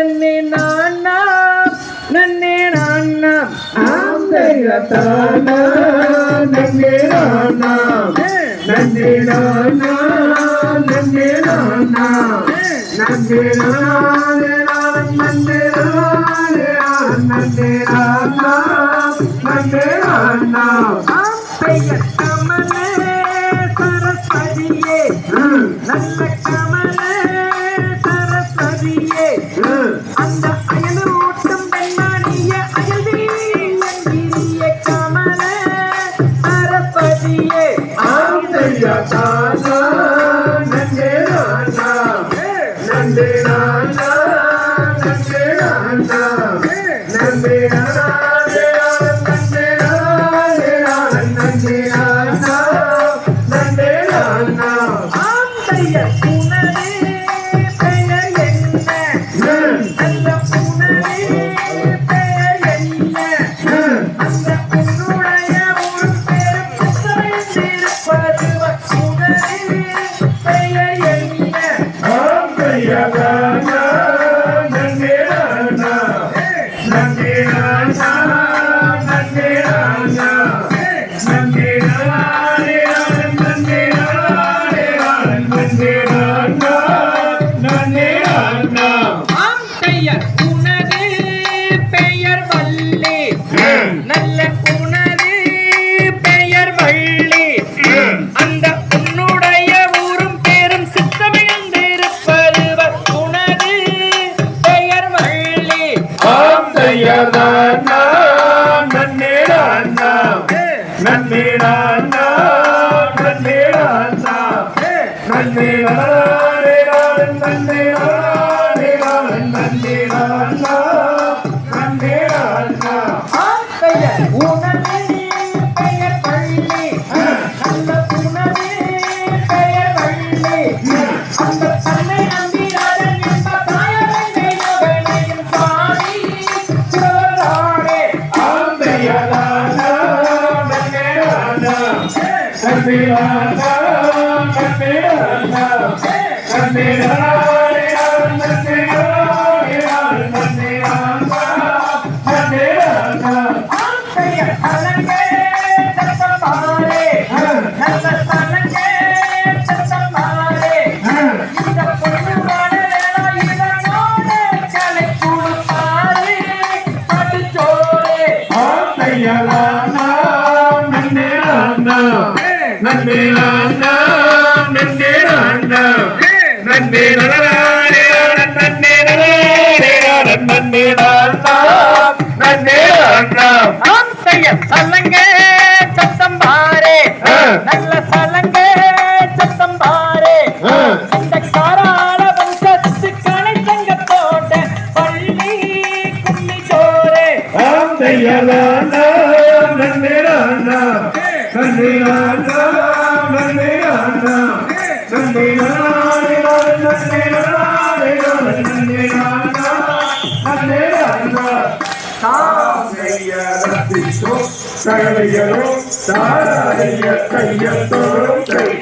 நன்னே நானா நன்னே நானா தானா நன்னே நானா நன்னே நானா நன்னே நானா நன்னே நானே நன்னே நானே நன்னே நானா நன்னே நானா பெயர் கமலே சரஸ்வதியே நல்ல கமலே சரஸ்வதியே அந்த அயலூட்டும் பெண்மணிய அயல்வீரிய கமலே சரஸ்வதியே தானா நன்னே நானா நன்னே நானா நன்னே நானா நன்னே நானா கையத்தோறும்